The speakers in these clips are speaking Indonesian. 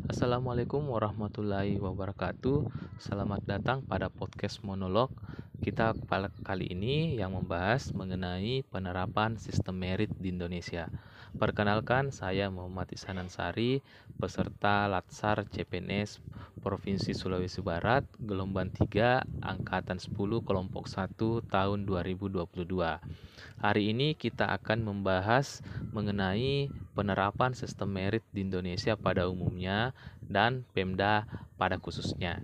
Assalamualaikum warahmatullahi wabarakatuh. Selamat datang pada podcast monolog. Kita kali ini yang membahas mengenai penerapan sistem merit di Indonesia. Perkenalkan, saya Muhammad Ihsanan Sari, peserta Latsar CPNS Provinsi Sulawesi Barat, gelombang 3, angkatan 10, kelompok 1, tahun 2022. Hari ini kita akan membahas mengenai penerapan sistem merit di Indonesia pada umumnya dan Pemda pada khususnya.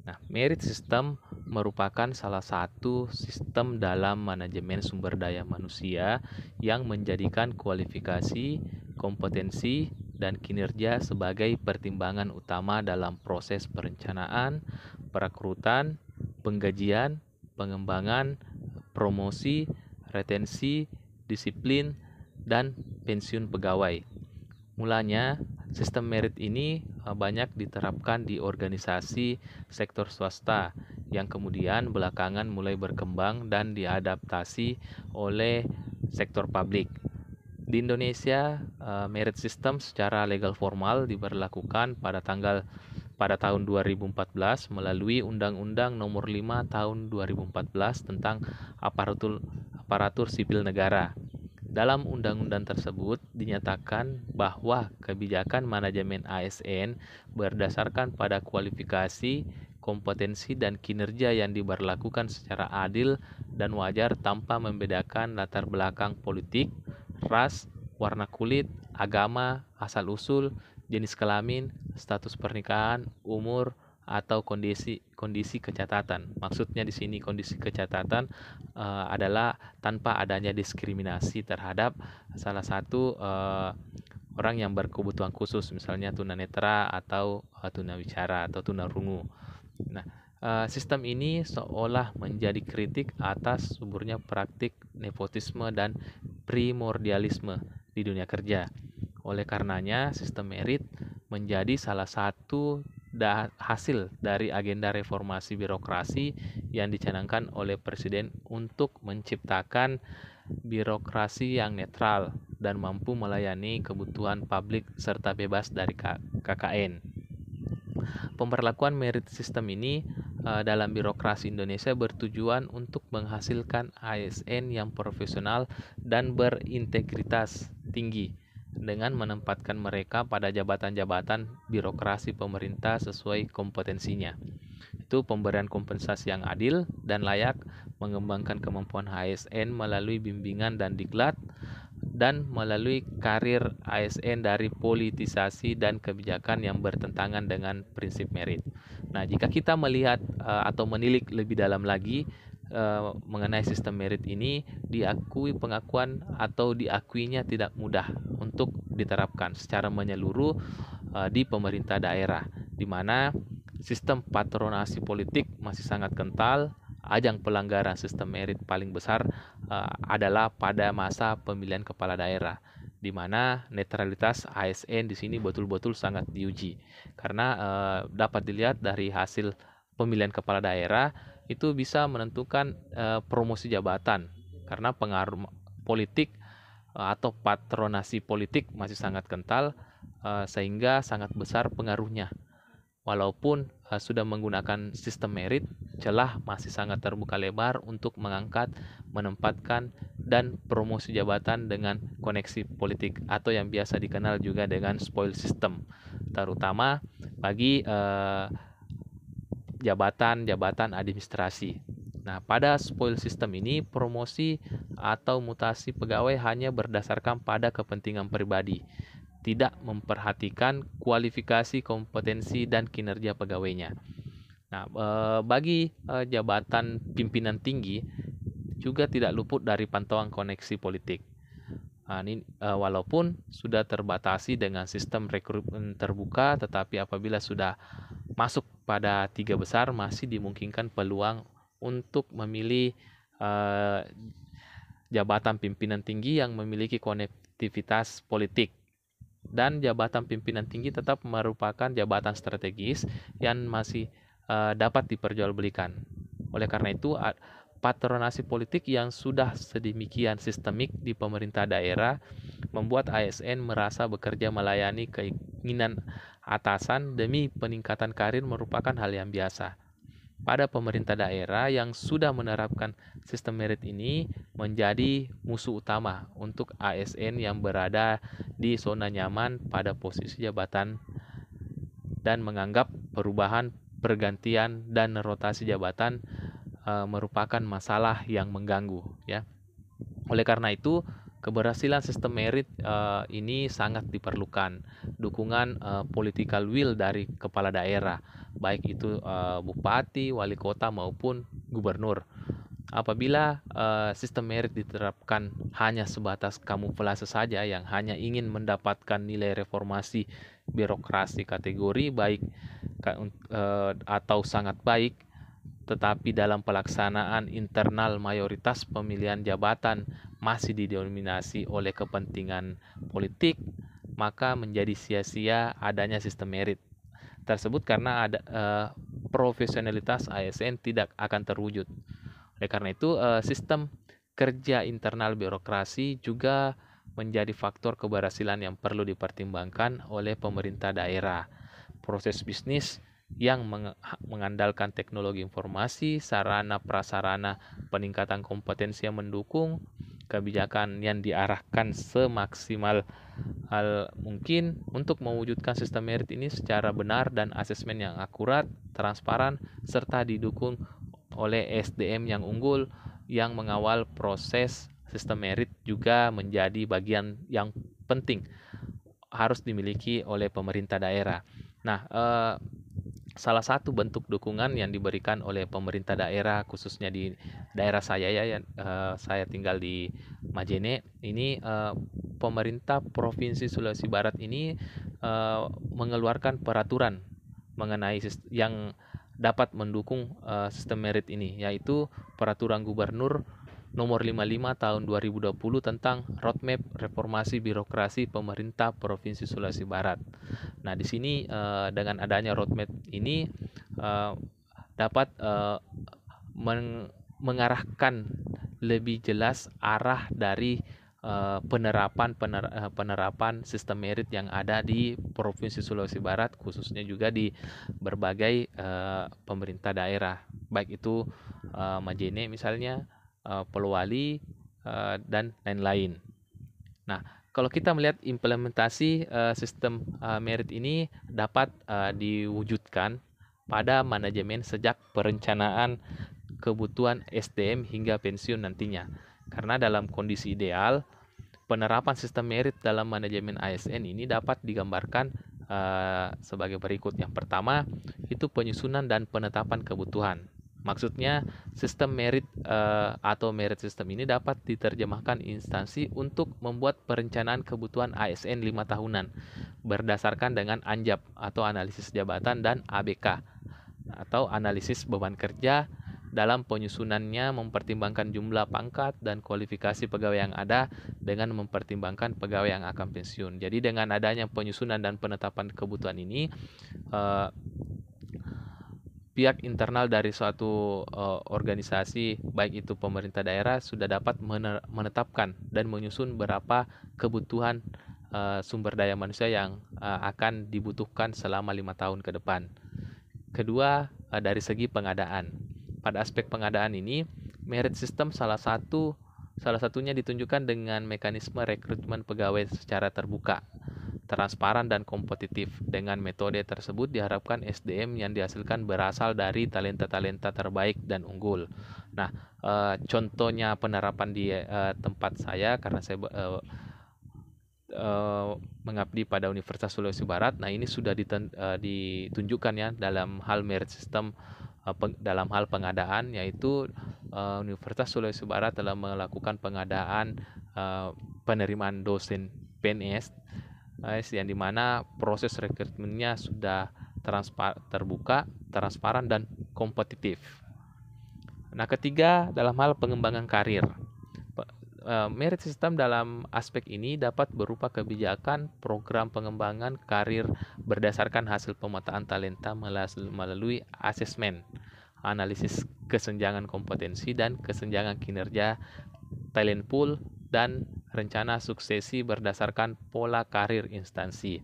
Nah, merit system merupakan salah satu sistem dalam manajemen sumber daya manusia yang menjadikan kualifikasi, kompetensi, dan kinerja sebagai pertimbangan utama dalam proses perencanaan, perekrutan, penggajian, pengembangan, promosi, retensi, disiplin, dan pensiun pegawai. Mulanya, sistem merit ini banyak diterapkan di organisasi sektor swasta yang kemudian belakangan mulai berkembang dan diadaptasi oleh sektor publik. Di Indonesia, merit system secara legal formal diberlakukan pada tahun 2014 melalui Undang-Undang Nomor 5 Tahun 2014 tentang aparatur sipil negara. Dalam undang-undang tersebut dinyatakan bahwa kebijakan manajemen ASN berdasarkan pada kualifikasi, kompetensi, dan kinerja yang diberlakukan secara adil dan wajar tanpa membedakan latar belakang politik, ras, warna kulit, agama, asal-usul, jenis kelamin, status pernikahan, umur, atau kondisi kecatatan. Maksudnya di sini kondisi kecatatan adalah tanpa adanya diskriminasi terhadap salah satu orang yang berkebutuhan khusus, misalnya tunanetra atau tunawicara atau tunarungu. Nah, sistem ini seolah menjadi kritik atas suburnya praktik nepotisme dan primordialisme di dunia kerja. Oleh karenanya, sistem merit menjadi salah satu hasil dari agenda reformasi birokrasi yang dicanangkan oleh Presiden untuk menciptakan birokrasi yang netral dan mampu melayani kebutuhan publik serta bebas dari KKN. Pemberlakuan merit system ini dalam birokrasi Indonesia bertujuan untuk menghasilkan ASN yang profesional dan berintegritas tinggi dengan menempatkan mereka pada jabatan-jabatan birokrasi pemerintah sesuai kompetensinya. Itu pemberian kompensasi yang adil dan layak, mengembangkan kemampuan ASN melalui bimbingan dan diklat, dan melalui karir ASN dari politisasi dan kebijakan yang bertentangan dengan prinsip merit. Nah, jika kita melihat atau menilik lebih dalam lagi mengenai sistem merit ini, pengakuan atau diakuinya tidak mudah untuk diterapkan secara menyeluruh di pemerintah daerah, di mana sistem patronasi politik masih sangat kental. Ajang pelanggaran sistem merit paling besar adalah pada masa pemilihan kepala daerah, di mana netralitas ASN di sini betul-betul sangat diuji, karena dapat dilihat dari hasil pemilihan kepala daerah itu bisa menentukan promosi jabatan, karena pengaruh politik atau patronasi politik masih sangat kental, sehingga sangat besar pengaruhnya. Walaupun sudah menggunakan sistem merit, celah masih sangat terbuka lebar untuk mengangkat, menempatkan, dan promosi jabatan dengan koneksi politik atau yang biasa dikenal juga dengan spoil system, terutama bagi jabatan-jabatan administrasi. Nah, pada spoil system ini, promosi atau mutasi pegawai hanya berdasarkan pada kepentingan pribadi, tidak memperhatikan kualifikasi, kompetensi, dan kinerja pegawainya. Nah, bagi jabatan pimpinan tinggi juga tidak luput dari pantauan koneksi politik. Nah, ini walaupun sudah terbatasi dengan sistem rekrutmen terbuka, tetapi apabila sudah masuk pada 3 besar masih dimungkinkan peluang untuk memilih jabatan pimpinan tinggi yang memiliki konektivitas politik. Dan jabatan pimpinan tinggi tetap merupakan jabatan strategis yang masih dapat diperjualbelikan. Oleh karena itu, Patronasi politik yang sudah sedemikian sistemik di pemerintah daerah membuat ASN merasa bekerja melayani keinginan atasan demi peningkatan karir merupakan hal yang biasa. Pada pemerintah daerah yang sudah menerapkan sistem merit ini menjadi musuh utama untuk ASN yang berada di zona nyaman pada posisi jabatan dan menganggap perubahan, pergantian, dan rotasi jabatan merupakan masalah yang mengganggu, ya. Oleh karena itu, keberhasilan sistem merit ini sangat diperlukan dukungan political will dari kepala daerah, baik itu bupati, wali kota maupun gubernur. Apabila sistem merit diterapkan hanya sebatas kamuflase saja yang hanya ingin mendapatkan nilai reformasi birokrasi kategori baik atau sangat baik, tetapi dalam pelaksanaan internal mayoritas pemilihan jabatan masih didominasi oleh kepentingan politik, maka menjadi sia-sia adanya sistem merit tersebut karena ada profesionalitas ASN tidak akan terwujud. Oleh karena itu, sistem kerja internal birokrasi juga menjadi faktor keberhasilan yang perlu dipertimbangkan oleh pemerintah daerah. Proses bisnis yang mengandalkan teknologi informasi, sarana prasarana peningkatan kompetensi yang mendukung, kebijakan yang diarahkan semaksimal mungkin untuk mewujudkan sistem merit ini secara benar dan asesmen yang akurat, transparan, serta didukung oleh SDM yang unggul yang mengawal proses sistem merit juga menjadi bagian yang penting harus dimiliki oleh pemerintah daerah. Nah, salah satu bentuk dukungan yang diberikan oleh pemerintah daerah khususnya di daerah saya saya tinggal di Majene ini, pemerintah Provinsi Sulawesi Barat ini mengeluarkan peraturan mengenai yang dapat mendukung sistem merit ini, yaitu Peraturan Gubernur Nomor 55 Tahun 2020 tentang Roadmap Reformasi Birokrasi Pemerintah Provinsi Sulawesi Barat. Nah, di sini dengan adanya roadmap ini dapat mengarahkan lebih jelas arah dari penerapan sistem merit yang ada di Provinsi Sulawesi Barat, khususnya juga di berbagai pemerintah daerah, baik itu Majene misalnya, Polowali, dan lain-lain. Nah, kalau kita melihat implementasi sistem merit ini dapat diwujudkan pada manajemen sejak perencanaan kebutuhan SDM hingga pensiun nantinya. Karena dalam kondisi ideal, penerapan sistem merit dalam manajemen ASN ini dapat digambarkan sebagai berikut. Yang pertama, itu penyusunan dan penetapan kebutuhan. Maksudnya, sistem merit atau merit system ini dapat diterjemahkan instansi untuk membuat perencanaan kebutuhan ASN 5 tahunan berdasarkan dengan ANJAP atau analisis jabatan dan ABK atau analisis beban kerja. Dalam penyusunannya mempertimbangkan jumlah pangkat dan kualifikasi pegawai yang ada dengan mempertimbangkan pegawai yang akan pensiun. Jadi dengan adanya penyusunan dan penetapan kebutuhan ini, pihak internal dari suatu organisasi, baik itu pemerintah daerah, sudah dapat menetapkan dan menyusun berapa kebutuhan sumber daya manusia yang akan dibutuhkan selama 5 tahun ke depan. Kedua, dari segi pengadaan. Pada aspek pengadaan ini, merit system salah satunya ditunjukkan dengan mekanisme rekrutmen pegawai secara terbuka, transparan, dan kompetitif. Dengan metode tersebut diharapkan SDM yang dihasilkan berasal dari talenta-talenta terbaik dan unggul. Nah, contohnya penerapan di tempat saya, karena saya mengabdi pada Universitas Sulawesi Barat. Nah, ini sudah ditunjukkan ya dalam hal merit system dalam hal pengadaan, yaitu Universitas Sulawesi Barat telah melakukan pengadaan penerimaan dosen PNS yang dimana proses rekrutmennya sudah terbuka, transparan, dan kompetitif. Nah, ketiga, dalam hal pengembangan karir. Merit system dalam aspek ini dapat berupa kebijakan program pengembangan karir berdasarkan hasil pemetaan talenta melalui asesmen analisis kesenjangan kompetensi dan kesenjangan kinerja talent pool, dan rencana suksesi berdasarkan pola karir instansi.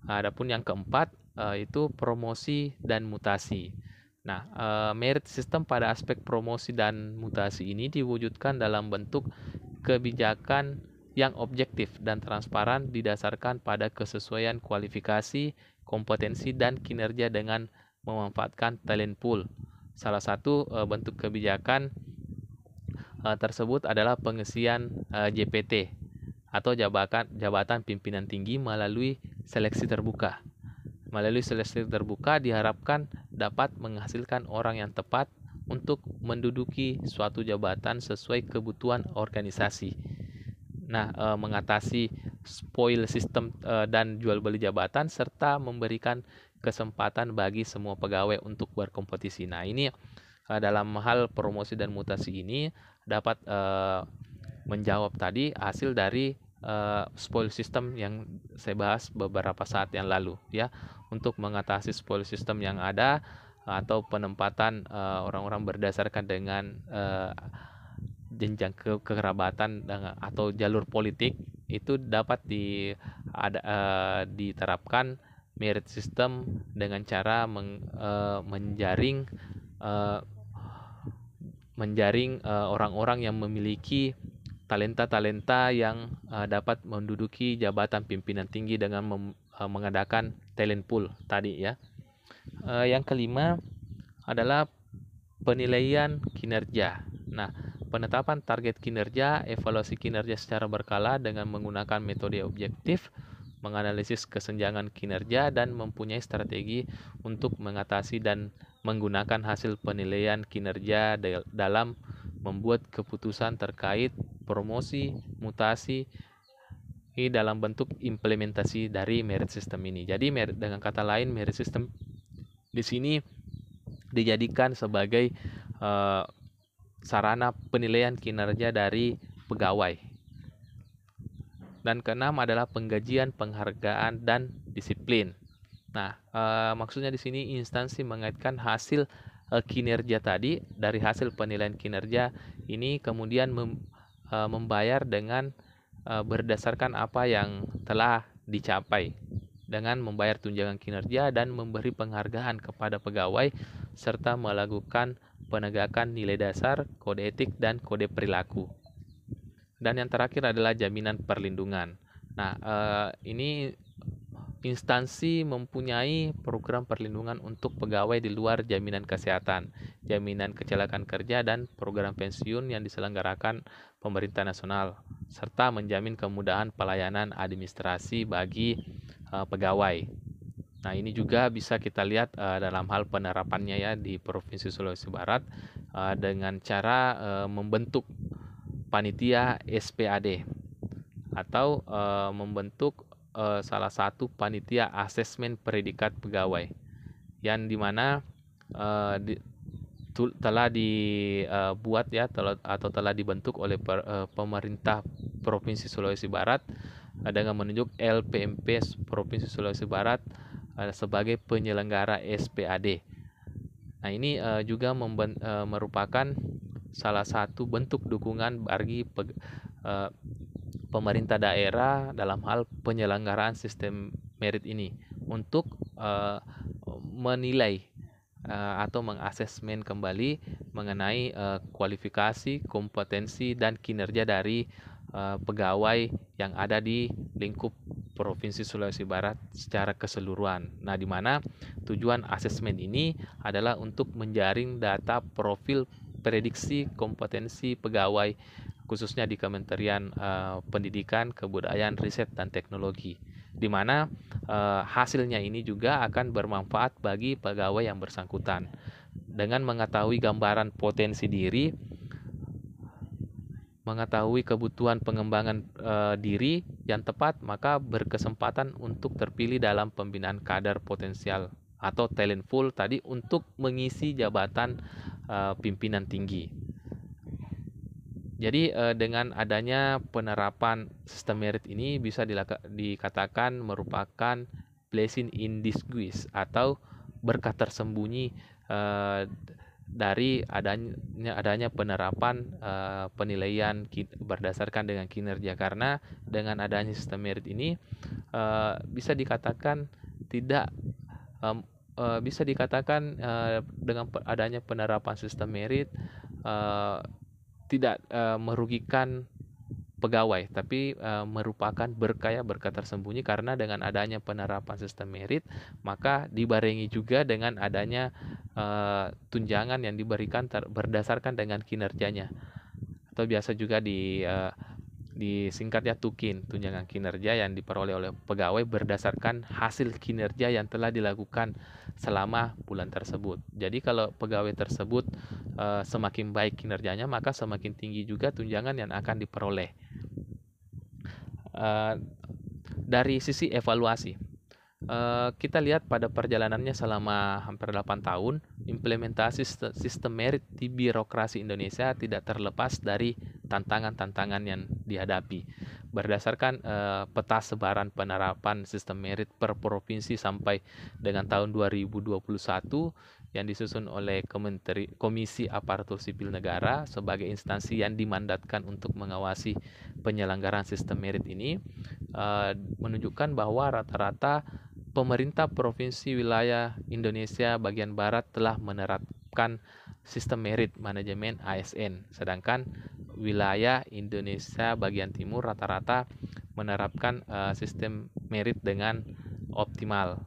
Adapun yang keempat itu promosi dan mutasi. Nah, merit system pada aspek promosi dan mutasi ini diwujudkan dalam bentuk kebijakan yang objektif dan transparan didasarkan pada kesesuaian kualifikasi, kompetensi, dan kinerja dengan memanfaatkan talent pool. Salah satu bentuk kebijakan tersebut adalah pengisian JPT atau jabatan pimpinan tinggi melalui seleksi terbuka. Melalui seleksi terbuka diharapkan dapat menghasilkan orang yang tepat untuk menduduki suatu jabatan sesuai kebutuhan organisasi. Nah, mengatasi spoil sistem dan jual beli jabatan serta memberikan kesempatan bagi semua pegawai untuk berkompetisi. Nah, ini dalam hal promosi dan mutasi ini dapat menjawab tadi hasil dari spoil system yang saya bahas beberapa saat yang lalu, ya. Untuk mengatasi spoil system yang ada atau penempatan orang-orang berdasarkan dengan jenjang kekerabatan atau jalur politik, itu dapat diterapkan merit system dengan cara menjaring orang-orang yang memiliki talenta-talenta yang dapat menduduki jabatan pimpinan tinggi dengan mengadakan talent pool tadi, ya. Yang kelima adalah penilaian kinerja. Nah, penetapan target kinerja, evaluasi kinerja secara berkala dengan menggunakan metode objektif, menganalisis kesenjangan kinerja, dan mempunyai strategi untuk mengatasi dan menggunakan hasil penilaian kinerja dalam membuat keputusan terkait promosi, mutasi dalam bentuk implementasi dari merit system ini. Jadi dengan kata lain, merit system di sini dijadikan sebagai sarana penilaian kinerja dari pegawai. Dan keenam adalah penggajian, penghargaan, dan disiplin. Nah, maksudnya di sini instansi mengaitkan hasil kinerja tadi dari hasil penilaian kinerja ini kemudian membayar dengan berdasarkan apa yang telah dicapai, dengan membayar tunjangan kinerja dan memberi penghargaan kepada pegawai serta melakukan penegakan nilai dasar, kode etik, dan kode perilaku. Dan yang terakhir adalah jaminan perlindungan. Nah, ini instansi mempunyai program perlindungan untuk pegawai di luar jaminan kesehatan, jaminan kecelakaan kerja, dan program pensiun yang diselenggarakan pemerintah nasional, serta menjamin kemudahan pelayanan administrasi bagi pegawai. Nah, ini juga bisa kita lihat dalam hal penerapannya, ya, di Provinsi Sulawesi Barat dengan cara membentuk panitia SPAD atau membentuk salah satu panitia asesmen predikat pegawai yang dimana telah dibuat, ya, atau telah dibentuk oleh pemerintah Provinsi Sulawesi Barat dengan menunjuk LPMP Provinsi Sulawesi Barat sebagai penyelenggara SPAD. Nah, ini juga merupakan salah satu bentuk dukungan bagi pemerintah daerah dalam hal penyelenggaraan sistem merit ini untuk menilai atau mengasesmen kembali mengenai kualifikasi, kompetensi, dan kinerja dari pegawai yang ada di lingkup Provinsi Sulawesi Barat secara keseluruhan. Nah, di mana tujuan asesmen ini adalah untuk menjaring data profil prediksi kompetensi pegawai khususnya di Kementerian Pendidikan, Kebudayaan, Riset, dan Teknologi, di mana hasilnya ini juga akan bermanfaat bagi pegawai yang bersangkutan. Dengan mengetahui gambaran potensi diri, mengetahui kebutuhan pengembangan diri yang tepat, maka berkesempatan untuk terpilih dalam pembinaan kader potensial atau talent pool tadi untuk mengisi jabatan pimpinan tinggi. Jadi dengan adanya penerapan sistem merit ini bisa dikatakan merupakan blessing in disguise atau berkah tersembunyi dari adanya penerapan penilaian berdasarkan dengan kinerja, karena dengan adanya sistem merit ini bisa dikatakan tidak bisa dikatakan dengan adanya penerapan sistem merit tidak merugikan pegawai, tapi merupakan berkah tersembunyi, karena dengan adanya penerapan sistem merit maka dibarengi juga dengan adanya tunjangan yang diberikan berdasarkan dengan kinerjanya, atau biasa juga disingkatnya TUKIN, tunjangan kinerja yang diperoleh oleh pegawai berdasarkan hasil kinerja yang telah dilakukan selama bulan tersebut. Jadi kalau pegawai tersebut semakin baik kinerjanya, maka semakin tinggi juga tunjangan yang akan diperoleh. Dari sisi evaluasi, kita lihat pada perjalanannya selama hampir 8 tahun, implementasi sistem merit di birokrasi Indonesia tidak terlepas dari tantangan-tantangan yang dihadapi. Berdasarkan peta sebaran penerapan sistem merit per provinsi sampai dengan tahun 2021 yang disusun oleh Komisi Aparatur Sipil Negara sebagai instansi yang dimandatkan untuk mengawasi penyelenggaraan sistem merit ini, menunjukkan bahwa rata-rata pemerintah provinsi wilayah Indonesia bagian barat telah menerapkan sistem merit manajemen ASN, sedangkan wilayah Indonesia bagian timur rata-rata menerapkan sistem merit dengan optimal.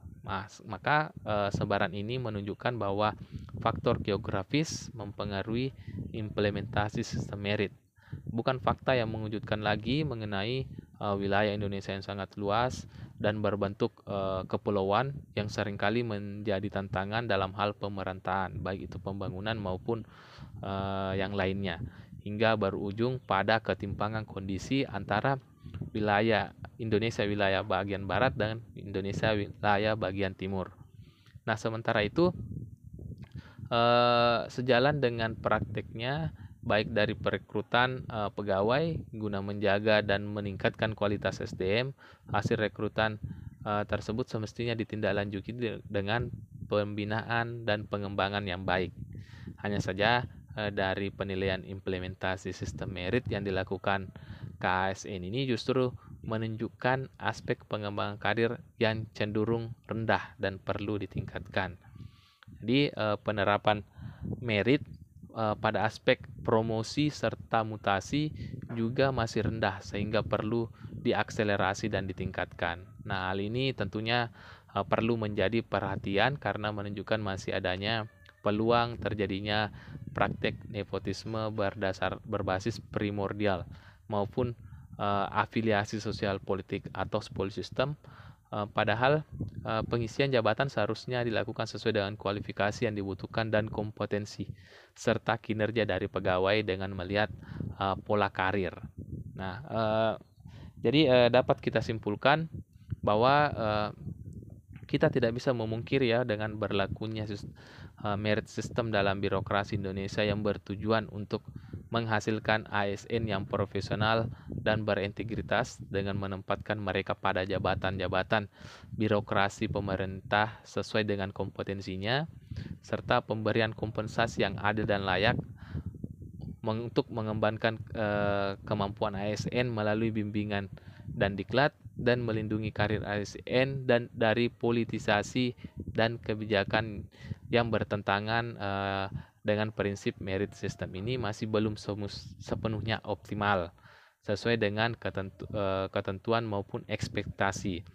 Maka sebaran ini menunjukkan bahwa faktor geografis mempengaruhi implementasi sistem merit. Bukan fakta yang mengejutkan lagi mengenai wilayah Indonesia yang sangat luas dan berbentuk kepulauan yang seringkali menjadi tantangan dalam hal pemerintahan, baik itu pembangunan maupun yang lainnya, hingga berujung pada ketimpangan kondisi antara wilayah Indonesia wilayah bagian barat dan Indonesia wilayah bagian timur. Nah, sementara itu sejalan dengan prakteknya baik dari perekrutan pegawai guna menjaga dan meningkatkan kualitas SDM, hasil rekrutan tersebut semestinya ditindaklanjuti dengan pembinaan dan pengembangan yang baik. Hanya saja dari penilaian implementasi sistem merit yang dilakukan KASN ini justru menunjukkan aspek pengembangan karir yang cenderung rendah dan perlu ditingkatkan. Jadi penerapan merit pada aspek promosi serta mutasi juga masih rendah, sehingga perlu diakselerasi dan ditingkatkan. Nah, hal ini tentunya perlu menjadi perhatian karena menunjukkan masih adanya peluang terjadinya praktek nepotisme berbasis primordial maupun afiliasi sosial politik atau spoil system. Padahal pengisian jabatan seharusnya dilakukan sesuai dengan kualifikasi yang dibutuhkan dan kompetensi serta kinerja dari pegawai dengan melihat pola karir. Nah, jadi dapat kita simpulkan bahwa kita tidak bisa memungkiri ya dengan berlakunya merit system dalam birokrasi Indonesia yang bertujuan untuk menghasilkan ASN yang profesional dan berintegritas dengan menempatkan mereka pada jabatan-jabatan birokrasi pemerintah sesuai dengan kompetensinya, serta pemberian kompensasi yang adil dan layak untuk mengembangkan kemampuan ASN melalui bimbingan dan diklat dan melindungi karir ASN dan dari politisasi dan kebijakan yang bertentangan dengan prinsip merit system ini masih belum sepenuhnya optimal sesuai dengan ketentuan maupun ekspektasi.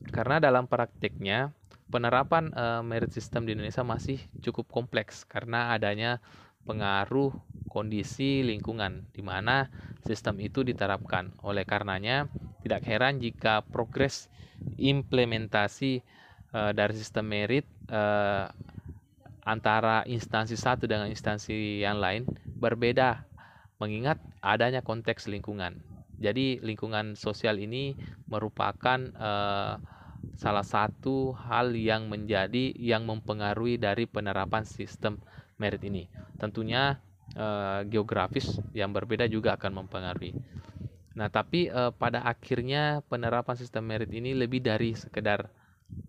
Karena dalam praktiknya penerapan merit system di Indonesia masih cukup kompleks karena adanya pengaruh kondisi lingkungan di mana sistem itu diterapkan. Oleh karenanya, tidak heran jika progres implementasi dari sistem merit antara instansi satu dengan instansi yang lain berbeda, mengingat adanya konteks lingkungan. Jadi lingkungan sosial ini merupakan salah satu hal yang mempengaruhi dari penerapan sistem merit ini. Tentunya geografis yang berbeda juga akan mempengaruhi. Nah, tapi pada akhirnya penerapan sistem merit ini lebih dari sekedar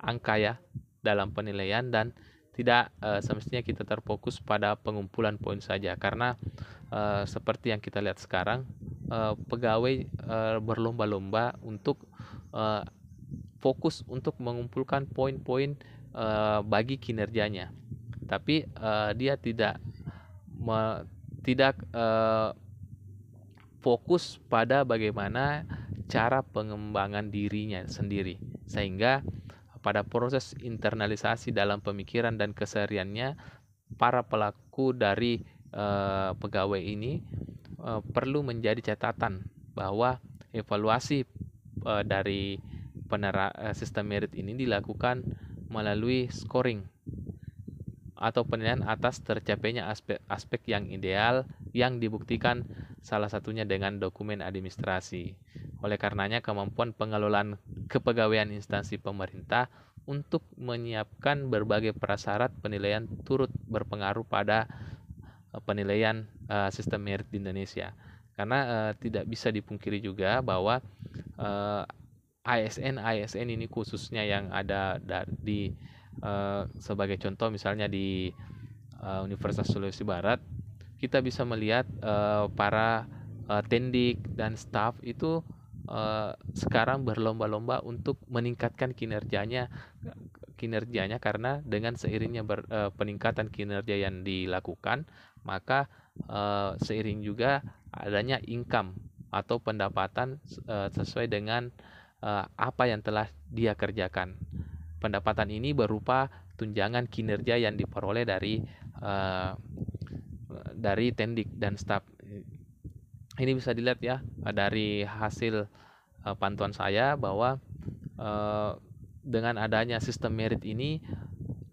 angka ya dalam penilaian dan tidak semestinya kita terfokus pada pengumpulan poin saja, karena seperti yang kita lihat sekarang, pegawai berlomba-lomba untuk fokus untuk mengumpulkan poin-poin bagi kinerjanya, tapi dia tidak fokus pada bagaimana cara pengembangan dirinya sendiri, sehingga pada proses internalisasi dalam pemikiran dan kesehariannya, para pelaku dari pegawai ini perlu menjadi catatan bahwa evaluasi dari sistem merit ini dilakukan melalui scoring atau penilaian atas tercapainya aspek yang ideal yang dibuktikan salah satunya dengan dokumen administrasi. Oleh karenanya, kemampuan pengelolaan kepegawaian instansi pemerintah untuk menyiapkan berbagai prasyarat penilaian turut berpengaruh pada penilaian sistem merit di Indonesia. Karena tidak bisa dipungkiri juga bahwa ASN ini khususnya yang ada di sebagai contoh misalnya di Universitas Sulawesi Barat, kita bisa melihat para tendik dan staf itu sekarang berlomba-lomba untuk meningkatkan kinerjanya karena dengan seiringnya peningkatan kinerja yang dilakukan, maka seiring juga adanya income atau pendapatan sesuai dengan apa yang telah dia kerjakan. Pendapatan ini berupa tunjangan kinerja yang diperoleh dari tendik dan staf. Ini bisa dilihat ya dari hasil pantauan saya bahwa dengan adanya sistem merit ini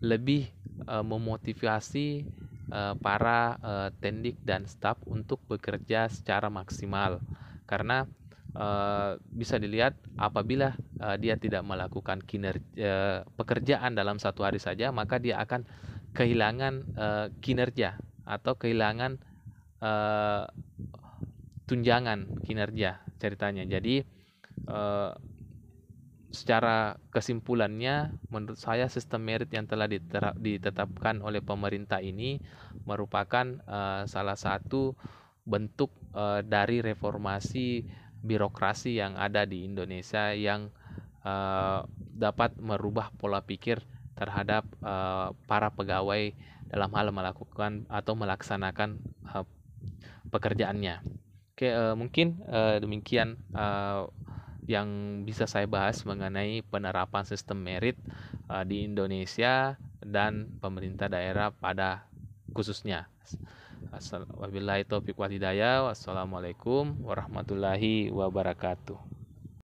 lebih memotivasi para tendik dan staf untuk bekerja secara maksimal, karena bisa dilihat apabila dia tidak melakukan pekerjaan dalam satu hari saja, maka dia akan kehilangan kinerja atau kehilangan tunjangan kinerja ceritanya. Jadi secara kesimpulannya, menurut saya sistem merit yang telah ditetapkan oleh pemerintah ini merupakan salah satu bentuk dari reformasi birokrasi yang ada di Indonesia yang dapat merubah pola pikir terhadap para pegawai dalam hal melakukan atau melaksanakan pekerjaannya. Oke, mungkin demikian yang bisa saya bahas mengenai penerapan sistem merit di Indonesia dan pemerintah daerah pada khususnya. Wabillahi taufiq wal hidayah. Wassalamualaikum warahmatullahi wabarakatuh.